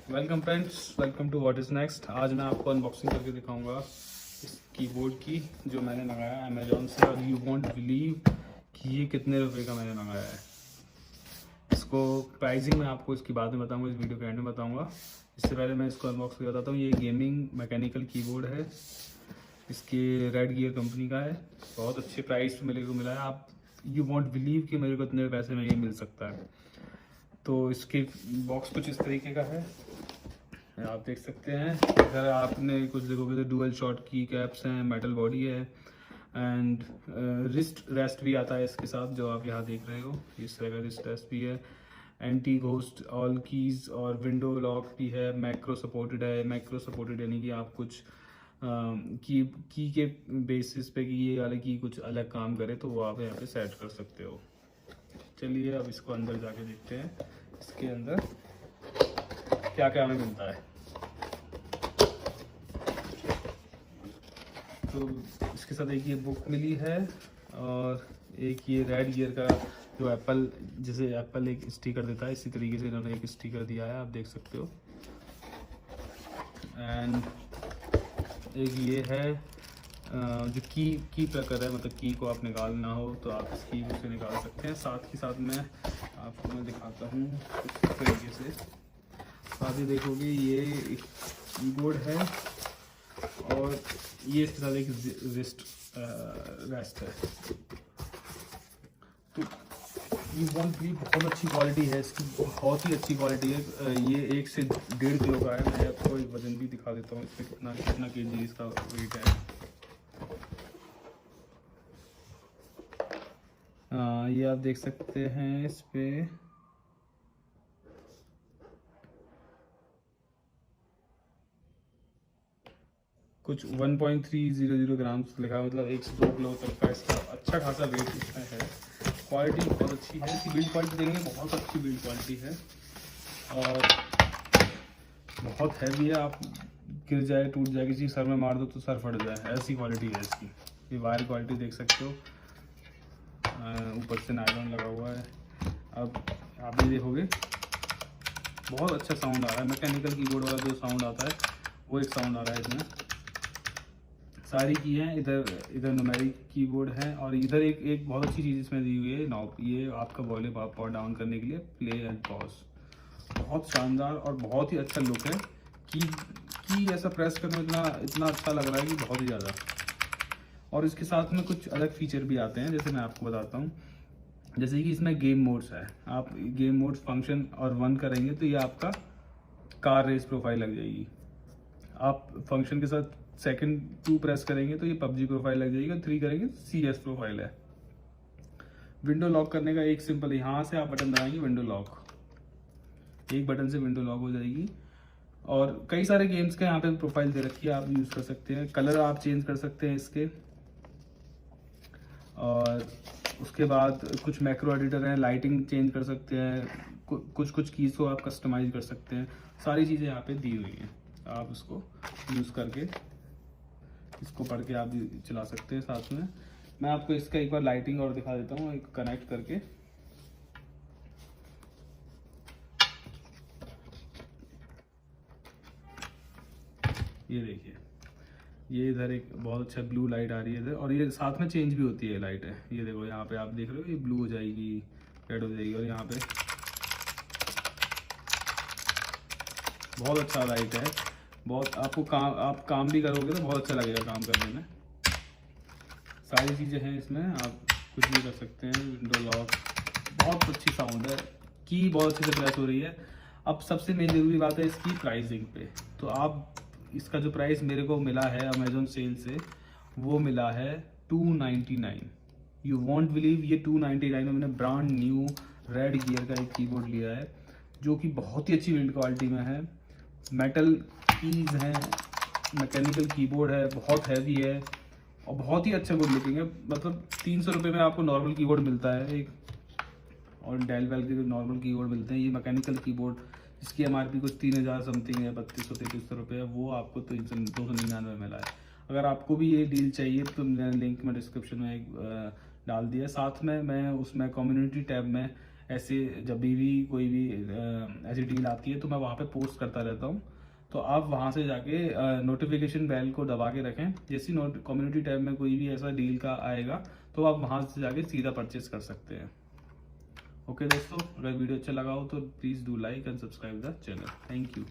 Welcome friends, welcome to what is next. आज मैं आपको अनबॉक्सिंग करके दिखाऊंगा इस कीबोर्ड की जो मैंने मंगाया अमेजोन से, और यू वॉन्ट बिलीव कि ये कितने रुपए का मैंने मंगाया है। इसको प्राइसिंग मैं आपको इसकी बाद में बताऊंगा, इस वीडियो के एंड में बताऊंगा। इससे पहले मैं इसको अनबॉक्स करके बताता हूँ। ये गेमिंग मैकेनिकल कीबोर्ड है, इसके रेड गियर कंपनी का है। बहुत अच्छे प्राइस मेरे को मिला है। आप यू वॉन्ट बिलीव कि मेरे को इतने पैसे में ये मिल सकता है। तो इसके बॉक्स कुछ इस तरीके का है, आप देख सकते हैं। अगर आपने कुछ देखोगे तो डुअल शॉट की कैप्स हैं, मेटल बॉडी है, एंड रिस्ट रेस्ट भी आता है इसके साथ, जो आप यहाँ देख रहे हो। इस तरह का रिस्ट रेस्ट भी है, एंटी घोस्ट ऑल कीज और विंडो लॉक भी है। मैक्रो सपोर्टेड है। मैक्रो सपोर्टेड यानी कि आप कुछ की के बेसिस पे कि ये वाले की कुछ अलग काम करे तो वो आप यहाँ पे सेट कर सकते हो। चलिए अब इसको अंदर जाके देखते हैं, इसके अंदर क्या क्या हमें मिलता है। तो इसके साथ एक ये बुक मिली है, और एक ये रेड गियर का जो एप्पल, जैसे एप्पल एक स्टिकर देता है, इसी तरीके से इन्होंने एक स्टिकर दिया है, आप देख सकते हो। एंड एक ये है जो की प्लकर है, मतलब की को आप निकालना हो तो आप इस की से निकाल सकते हैं। साथ ही साथ में आपको मैं दिखाता हूँ इस तरीके से। साथ ही देखोगे ये एक कीबोर्ड है, और ये इसके साथ एक रिस्ट रेस्ट है। तो ये वॉन्ट भी बहुत अच्छी क्वालिटी है इसकी, बहुत ही अच्छी क्वालिटी है। ये 1 से 1.5 किलो का है। मैं आपको एक वजन भी दिखा देता हूँ, इसमें कितना कितना केजी इसका वेट है। ये आप देख सकते हैं इस पे कुछ 1.300 ग्राम लिखा है, मतलब 1 से 2 किलो तक का इसका अच्छा खासा वेट इसमें है। क्वालिटी बहुत अच्छी है, इसकी बिल्ड क्वालिटी देखेंगे, बहुत अच्छी बिल्ड क्वालिटी है, और बहुत हैवी है। आप गिर जाए, टूट जाए, किसी सर में मार दो तो सर फट जाए, ऐसी क्वालिटी है इसकी। ये वायर क्वालिटी देख सकते हो, ऊपर से नायलॉन लगा हुआ है। अब आप ये देखोगे बहुत अच्छा साउंड आ रहा है। मैकेनिकल कीबोर्ड वाला जो साउंड आता है वो एक साउंड आ रहा है इसमें। सारी की हैं, इधर न्यूमेरिक कीबोर्ड है, और इधर एक बहुत अच्छी चीज़ इसमें दी हुई है नॉब। ये आपका वॉल्यूम अप और डाउन करने के लिए, प्ले एंड पॉज। बहुत शानदार और बहुत ही अच्छा लुक है। की ऐसा प्रेस करने में इतना अच्छा लग रहा है कि बहुत ही ज़्यादा। और इसके साथ में कुछ अलग फीचर भी आते हैं, जैसे मैं आपको बताता हूँ। जैसे कि इसमें गेम मोड्स है, आप गेम मोड्स फंक्शन और 1 करेंगे तो ये आपका कार रेस प्रोफाइल लग जाएगी। आप फंक्शन के साथ सेकंड 2 प्रेस करेंगे तो ये पबजी प्रोफाइल लग जाएगी, और 3 करेंगे तो CS प्रोफाइल है। विंडो लॉक करने का एक सिंपल, यहाँ से आप बटन दबाएंगे, विंडो लॉक, एक बटन से विंडो लॉक हो जाएगी। और कई सारे गेम्स के यहाँ पे प्रोफाइल दे रखी है, आप यूज़ कर सकते हैं। कलर आप चेंज कर सकते हैं इसके, और उसके बाद कुछ मैक्रो एडिटर हैं, लाइटिंग चेंज कर सकते हैं, कुछ कीज़ को आप कस्टमाइज कर सकते हैं। सारी चीज़ें यहाँ पे दी हुई हैं, आप इसको यूज़ करके, इसको पढ़ के आप चला सकते हैं। साथ में मैं आपको इसका एक बार लाइटिंग और दिखा देता हूँ, एक कनेक्ट करके। ये देखिए, ये इधर एक बहुत अच्छा ब्लू लाइट आ रही है इधर, और ये साथ में चेंज भी होती है लाइट है। ये देखो यहाँ पे आप देख रहे हो, ये ब्लू हो जाएगी, रेड हो जाएगी, और यहाँ पे बहुत अच्छा लाइट है। बहुत आपको आप काम भी करोगे तो बहुत अच्छा लगेगा काम करने में। सारी चीज़ें हैं इसमें, आप कुछ भी कर सकते हैं। विंडो लॉक, बहुत अच्छी साउंड है, की बहुत अच्छे से प्रेस हो रही है। अब सबसे मेन जरूरी बात है इसकी प्राइसिंग पे। तो आप इसका जो प्राइस मेरे को मिला है अमेजोन सेल से, वो मिला है 299। यू वॉन्ट बिलीव, ये 299 में मैंने ब्रांड न्यू रेड गियर का एक कीबोर्ड लिया है, जो कि बहुत ही अच्छी बिल्ड क्वालिटी में है। मेटल कीज हैं, मैकेनिकल कीबोर्ड है, बहुत हैवी है, और बहुत ही अच्छा गुड लुकिंग है। मतलब 300 रुपये में आपको नॉर्मल कीबोर्ड मिलता है एक, और डेल वेल के नॉर्मल कीबोर्ड मिलते हैं। ये मैकेनिकल कीबोर्ड जिसकी MRP कुछ 3000 समथिंग है, 3200-3300 रुपये है, वो आपको 299 में मिला है। अगर आपको भी ये डील चाहिए तो मैंने लिंक में डिस्क्रिप्शन में एक डाल दिया। साथ में मैं उसमें कम्युनिटी टैब में ऐसे जब भी कोई भी ऐसी डील आती है तो मैं वहाँ पे पोस्ट करता रहता हूँ। तो आप वहाँ से जाके नोटिफिकेशन बेल को दबा के रखें, जैसी कम्युनिटी टैब में कोई भी ऐसा डील का आएगा तो आप वहाँ से जाके सीधा परचेस कर सकते हैं। ओके दोस्तों, अगर वीडियो अच्छा लगा हो तो please do like and subscribe the channel. Thank you.